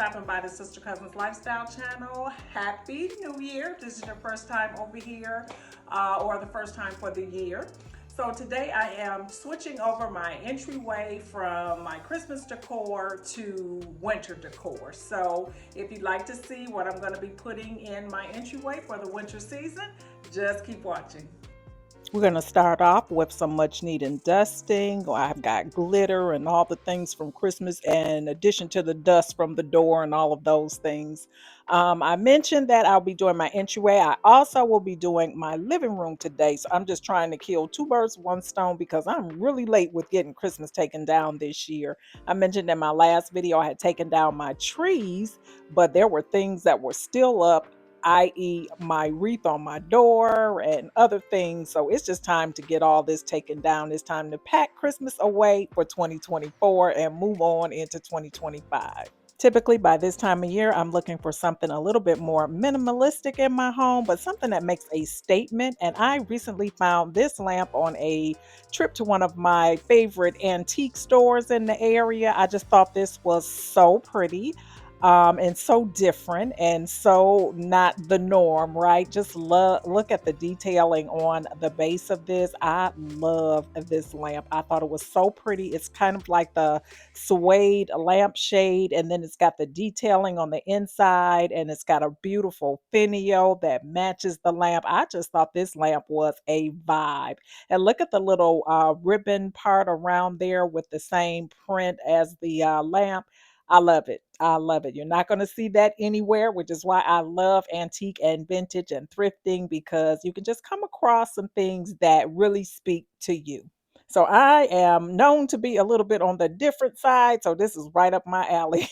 stopping by the Sister Cousins Lifestyle channel. Happy New Year. If this is your first time over here or the first time for the year. So today I am switching over my entryway from my Christmas decor to winter decor. So if you'd like to see what I'm going to be putting in my entryway for the winter season, just keep watching. We're going to start off with some much needed dusting. I've got glitter and all the things from Christmas, in addition to the dust from the door and all of those things. I mentioned that I'll be doing my entryway. I also will be doing my living room today. So I'm just trying to kill two birds with one stone because I'm really late with getting Christmas taken down this year. I mentioned in my last video I had taken down my trees, but there were things that were still up, i.e., my wreath on my door and other things. So it's just time to get all this taken down. It's time to pack Christmas away for 2024 and move on into 2025. Typically, by this time of year, I'm looking for something a little bit more minimalistic in my home, but something that makes a statement. And I recently found this lamp on a trip to one of my favorite antique stores in the area. I just thought this was so pretty. And so different and so not the norm, right? Just look at the detailing on the base of this. I love this lamp. I thought it was so pretty. It's kind of like the suede lampshade, and then it's got the detailing on the inside, and it's got a beautiful finial that matches the lamp. I just thought this lamp was a vibe. And look at the little ribbon part around there with the same print as the lamp. I love it. I love it. You're not going to see that anywhere, which is why I love antique and vintage and thrifting, because you can just come across some things that really speak to you. So I am known to be a little bit on the different side, so this is right up my alley.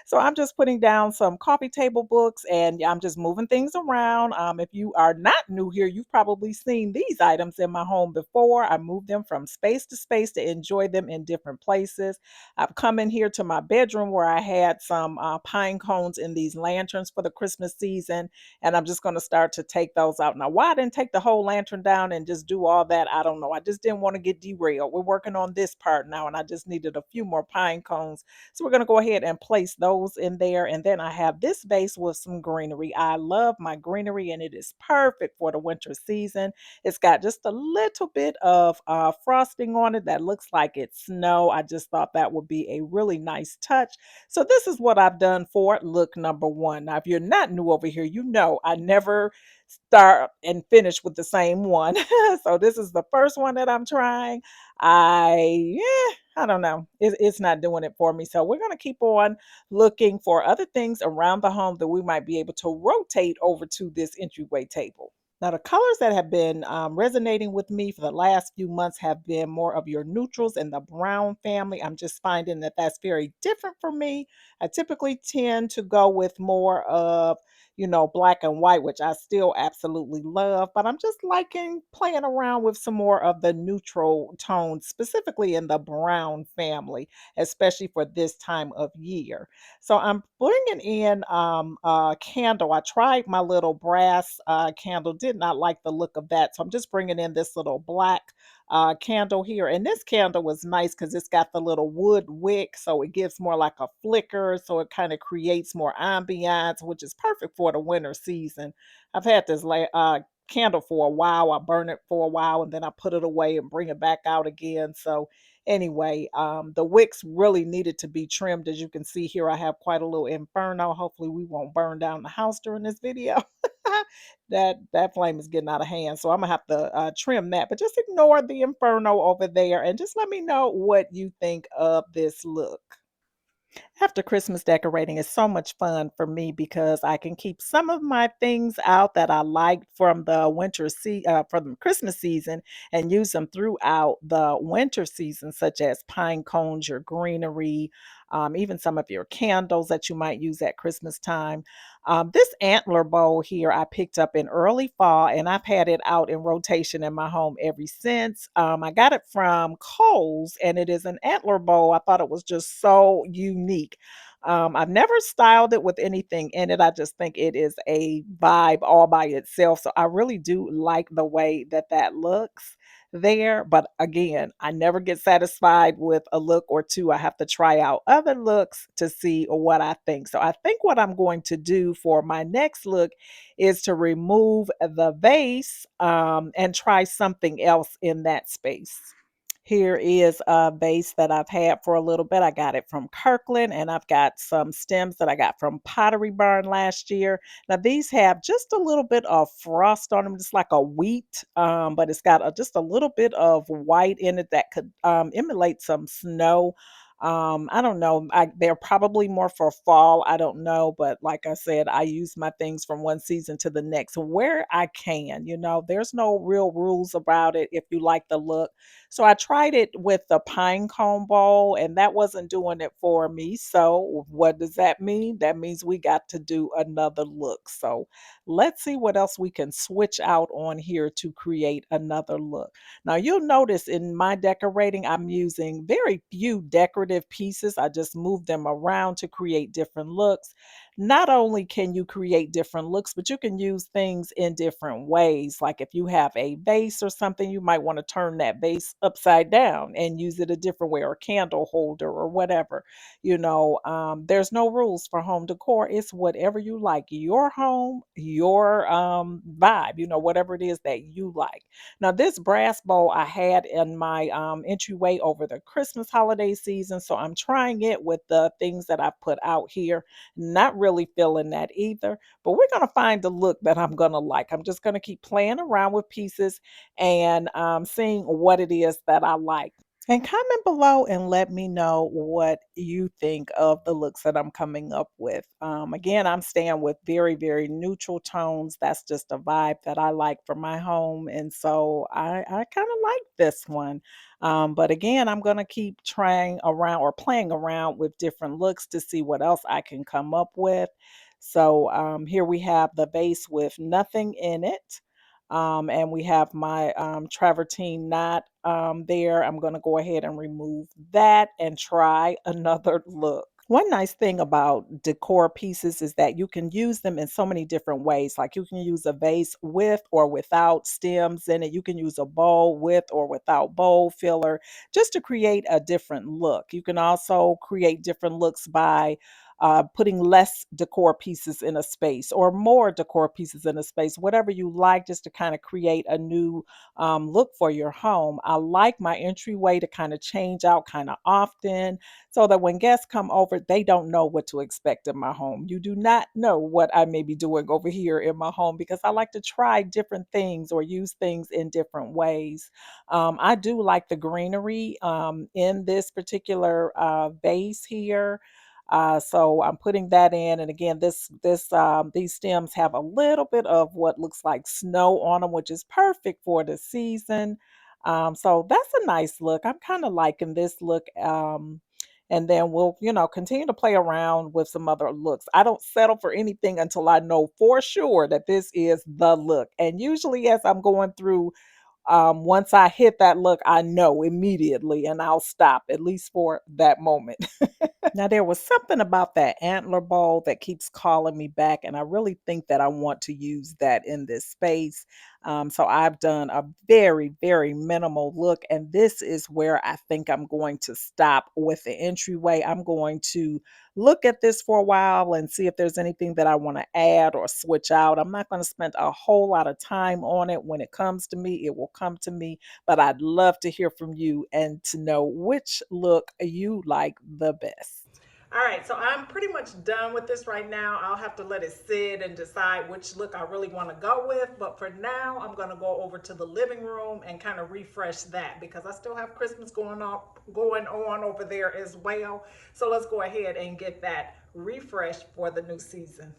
So I'm just putting down some coffee table books, and I'm just moving things around. If you are not new here, you've probably seen these items in my home before. I moved them from space to space to enjoy them in different places. I've come in here to my bedroom where I had some pine cones in these lanterns for the Christmas season, and I'm just going to start to take those out. Now, why I didn't take the whole lantern down and just do all that, I don't know. I just didn't want to get derailed. We're working on this part now, and I just needed a few more pine cones. So we're going to go ahead and place those in there. And then I have this vase with some greenery. I love my greenery, and it is perfect for the winter season. It's got just a little bit of frosting on it that looks like it's snow. I just thought that would be a really nice touch. So this is what I've done for look number one. Now, if you're not new over here, you know I never start and finish with the same one. So this is the first one that I'm trying. I don't know. It's not doing it for me. So we're going to keep on looking for other things around the home that we might be able to rotate over to this entryway table. Now, the colors that have been resonating with me for the last few months have been more of your neutrals and the brown family. I'm just finding that that's very different for me. I typically tend to go with more of, black and white, which I still absolutely love, but I'm just liking playing around with some more of the neutral tones, specifically in the brown family, especially for this time of year. So I'm bringing in a candle. I tried my little brass candle, did not like the look of that. So I'm just bringing in this little black candle here. And this candle was nice because it's got the little wood wick. So it gives more like a flicker. So it kind of creates more ambiance, which is perfect for the winter season. I've had this candle for a while. I burn it for a while and then I put it away and bring it back out again. So anyway, the wicks really needed to be trimmed. As you can see here, I have quite a little inferno. Hopefully we won't burn down the house during this video. That flame is getting out of hand, so I'm gonna have to trim that. But just ignore the inferno over there and just let me know what you think of this look. After Christmas decorating is so much fun for me because I can keep some of my things out that I liked from the from the Christmas season and use them throughout the winter season, such as pine cones, your greenery, even some of your candles that you might use at Christmas time. This antler bowl here I picked up in early fall, and I've had it out in rotation in my home ever since. I got it from Kohl's, and it is an antler bowl. I thought it was just so unique. I've never styled it with anything in it. I just think it is a vibe all by itself. So I really do like the way that that looks. there. But again, I never get satisfied with a look or two. I have to try out other looks to see what I think. So I think what I'm going to do for my next look is to remove the vase and try something else in that space. Here is a vase that I've had for a little bit. I got it from Kirkland, and I've got some stems that I got from Pottery Barn last year. Now, these have just a little bit of frost on them, just like a wheat, but it's got just a little bit of white in it that could emulate some snow. I don't know. They're probably more for fall. I don't know. But like I said, I use my things from one season to the next where I can. There's no real rules about it if you like the look. So I tried it with the pine cone bowl, and that wasn't doing it for me. So what does that mean? That means we got to do another look. So let's see what else we can switch out on here to create another look. Now you'll notice in my decorating, I'm using very few decorative pieces. I just move them around to create different looks. Not only can you create different looks, but you can use things in different ways. Like if you have a vase or something, you might want to turn that vase upside down and use it a different way, or a candle holder or whatever. There's no rules for home decor. It's whatever you like, your home, your vibe, whatever it is that you like. Now, this brass bowl I had in my entryway over the Christmas holiday season. So I'm trying it with the things that I put out here. Not really feeling that either, but we're going to find a look that I'm going to like. I'm just going to keep playing around with pieces and seeing what it is that I like. And comment below and let me know what you think of the looks that I'm coming up with. Again, I'm staying with very, very neutral tones. That's just a vibe that I like for my home. And so I kind of like this one. But again, I'm going to keep trying around or playing around with different looks to see what else I can come up with. So here we have the vase with nothing in it. And we have my travertine knot there. I'm going to go ahead and remove that and try another look. One nice thing about decor pieces is that you can use them in so many different ways. Like you can use a vase with or without stems in it. You can use a bowl with or without bowl filler just to create a different look. You can also create different looks by putting less decor pieces in a space or more decor pieces in a space, whatever you like, just to kind of create a new look for your home. I like my entryway to kind of change out kind of often so that when guests come over, they don't know what to expect in my home. You do not know what I may be doing over here in my home because I like to try different things or use things in different ways. I do like the greenery in this particular vase here. So I'm putting that in, and again, these stems have a little bit of what looks like snow on them, which is perfect for the season. So that's a nice look. I'm kind of liking this look. And then we'll, continue to play around with some other looks. I don't settle for anything until I know for sure that this is the look. And usually, as I'm going through, once I hit that look, I know immediately, and I'll stop at least for that moment. Now, there was something about that antler bowl that keeps calling me back, and I really think that I want to use that in this space. So I've done a very, very minimal look, and this is where I think I'm going to stop with the entryway. I'm going to look at this for a while and see if there's anything that I want to add or switch out. I'm not going to spend a whole lot of time on it. When it comes to me, it will come to me, but I'd love to hear from you and to know which look you like the best. All right, so I'm pretty much done with this right now. I'll have to let it sit and decide which look I really want to go with. But for now, I'm going to go over to the living room and kind of refresh that because I still have Christmas going on over there as well. So let's go ahead and get that refreshed for the new season.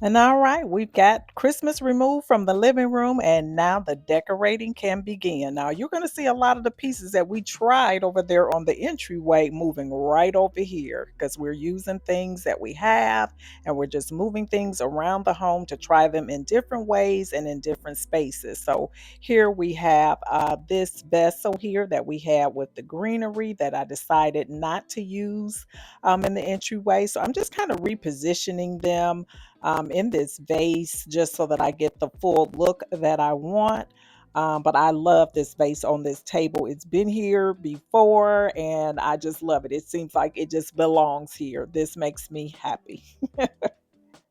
And all right, we've got Christmas removed from the living room, and now the decorating can begin. Now, you're going to see a lot of the pieces that we tried over there on the entryway moving right over here because we're using things that we have and we're just moving things around the home to try them in different ways and in different spaces. So, here we have this vessel here that we had with the greenery that I decided not to use in the entryway. So, I'm just kind of repositioning them in this vase just so that I get the full look that I want. But I love this vase on this table. It's been here before and I just love it. It seems like it just belongs here. This makes me happy.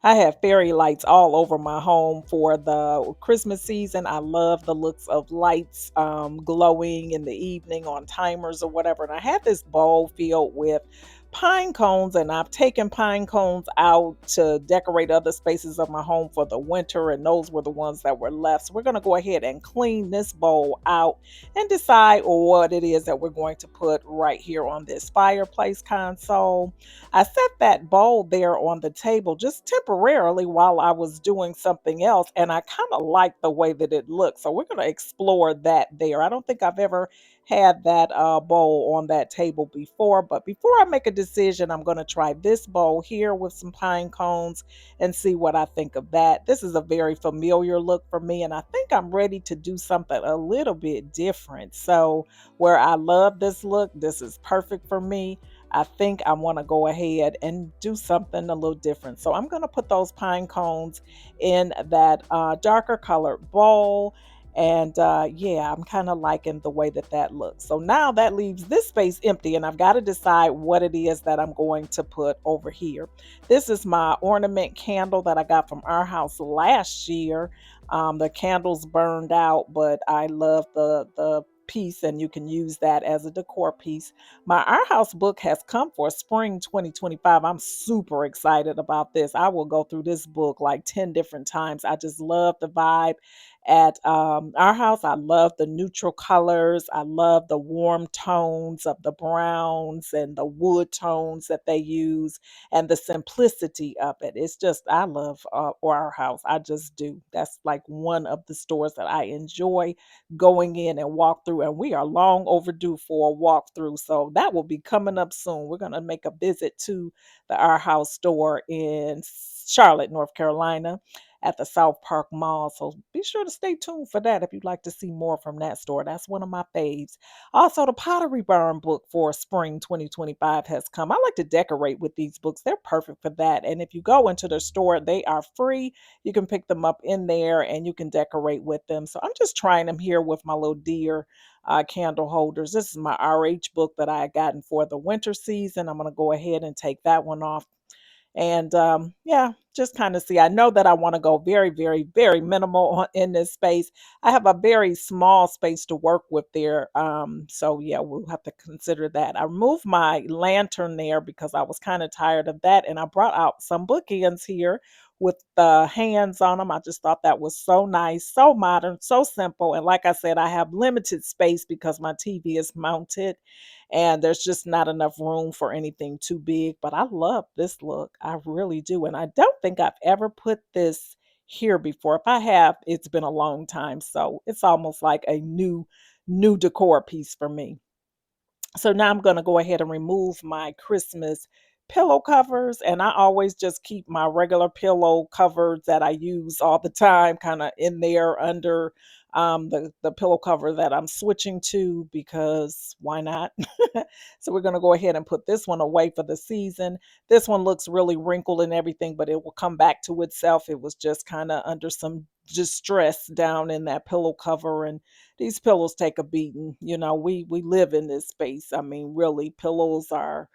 I have fairy lights all over my home for the Christmas season. I love the looks of lights glowing in the evening on timers or whatever. And I had this bowl filled with pine cones, and I've taken pine cones out to decorate other spaces of my home for the winter, and those were the ones that were left. So we're going to go ahead and clean this bowl out and decide what it is that we're going to put right here on this fireplace console. I set that bowl there on the table just temporarily while I was doing something else, and I kind of like the way that it looks. So we're going to explore that there. I don't think I've ever had that bowl on that table before, but before I make a decision, I'm going to try this bowl here with some pine cones and see what I think of that. This is a very familiar look for me, and I think I'm ready to do something a little bit different. So, where I love this look, this is perfect for me. I think I want to go ahead and do something a little different. So I'm going to put those pine cones in that darker colored bowl. And yeah, I'm kind of liking the way that that looks. So now that leaves this space empty, and I've got to decide what it is that I'm going to put over here. This is my ornament candle that I got from our house last year. The candles burned out, but I love the piece, and you can use that as a decor piece. My Our House book has come for spring 2025. I'm super excited about this. I will go through this book like 10 different times. I just love the vibe at Our House. I love the neutral colors. I love the warm tones of the browns and the wood tones that they use and the simplicity of it. It's just, I love Our House. I just do. That's like one of the stores that I enjoy going in and walk through, and we are long overdue for a walkthrough. So that will be coming up soon. We're going to make a visit to the Our House store in Charlotte, North Carolina at the South Park Mall. So be sure to stay tuned for that if you'd like to see more from that store. That's one of my faves. Also, the Pottery Barn book for spring 2025 has come. I like to decorate with these books. They're perfect for that. And if you go into the store, they are free. You can pick them up in there and you can decorate with them. So I'm just trying them here with my little deer candle holders. This is my RH book that I had gotten for the winter season. I'm going to go ahead and take that one off and yeah, just kind of see. I know that I want to go very, very, very minimal in this space. I have a very small space to work with there. So yeah, we'll have to consider that. I removed my lantern there because I was kind of tired of that, and I brought out some bookends here with the hands on them. I just thought that was so nice, so modern, so simple. And like I said, I have limited space because my TV is mounted and there's just not enough room for anything too big. But I love this look. I really do. And I don't think I've ever put this here before. If I have, it's been a long time. So it's almost like a new decor piece for me. So now I'm going to go ahead and remove my Christmas pillow covers. And I always just keep my regular pillow covers that I use all the time kind of in there under the pillow cover that I'm switching to, because why not? So we're going to go ahead and put this one away for the season. This one looks really wrinkled and everything, but it will come back to itself. It was just kind of under some distress down in that pillow cover, and these pillows take a beating. You know, we live in this space. I mean, really, pillows are,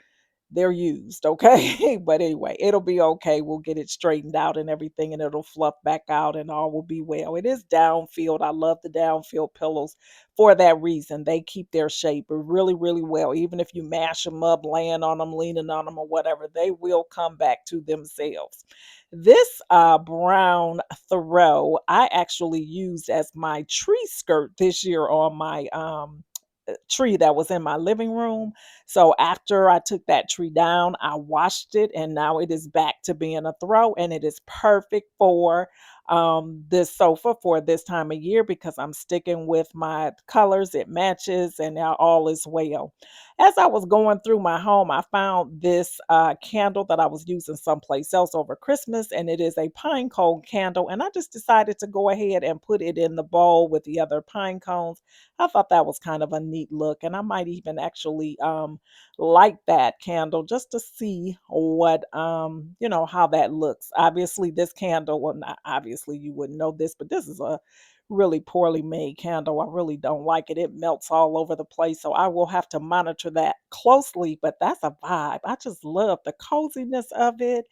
they're used, okay? But anyway, it'll be okay. We'll get it straightened out and everything, and it'll fluff back out, and all will be well. It is downfield. I love the downfield pillows for that reason. They keep their shape really, really well. Even if you mash them up, laying on them, leaning on them, or whatever, they will come back to themselves. This brown throw I actually used as my tree skirt this year on my tree that was in my living room. So after I took that tree down, I washed it and now it is back to being a throw, and it is perfect for this sofa for this time of year because I'm sticking with my colors. It matches and now all is well. As I was going through my home, I found this candle that I was using someplace else over Christmas, and it is a pine cone candle. And I just decided to go ahead and put it in the bowl with the other pine cones. I thought that was kind of a neat look, and I might even actually light that candle just to see what how that looks. Obviously, this candle, well, not obviously you wouldn't know this, but this is a really poorly made candle. I really don't like it. It melts all over the place. So I will have to monitor that closely, but that's a vibe. I just love the coziness of it.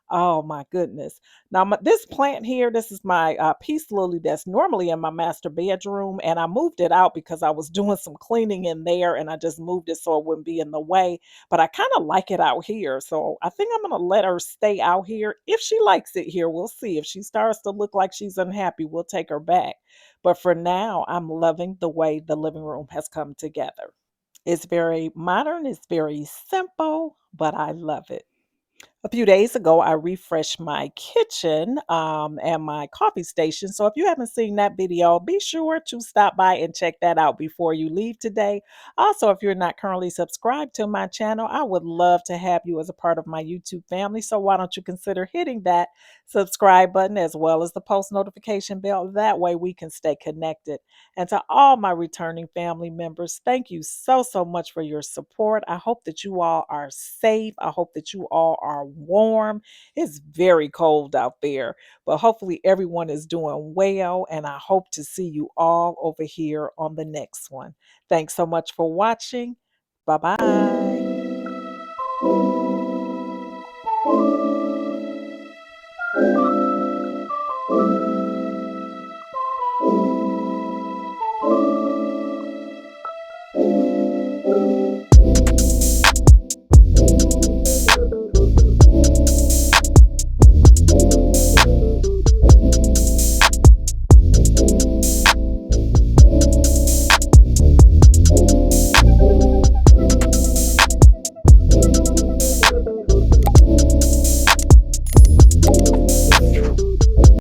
Oh my goodness. Now, this plant here, this is my peace lily that's normally in my master bedroom, and I moved it out because I was doing some cleaning in there, and I just moved it so it wouldn't be in the way. But I kind of like it out here, so I think I'm gonna let her stay out here. If she likes it here, we'll see. If she starts to look like she's unhappy, we'll take her back. But for now, I'm loving the way the living room has come together. It's very modern, it's very simple, but I love it. A few days ago, I refreshed my kitchen and my coffee station. So if you haven't seen that video, be sure to stop by and check that out before you leave today. Also, if you're not currently subscribed to my channel, I would love to have you as a part of my YouTube family. So why don't you consider hitting that subscribe button as well as the post notification bell? That way we can stay connected. And to all my returning family members, thank you so, so much for your support. I hope that you all are safe. I hope that you all are warm. It's very cold out there, but hopefully everyone is doing well. And I hope to see you all over here on the next one. Thanks so much for watching. Bye bye.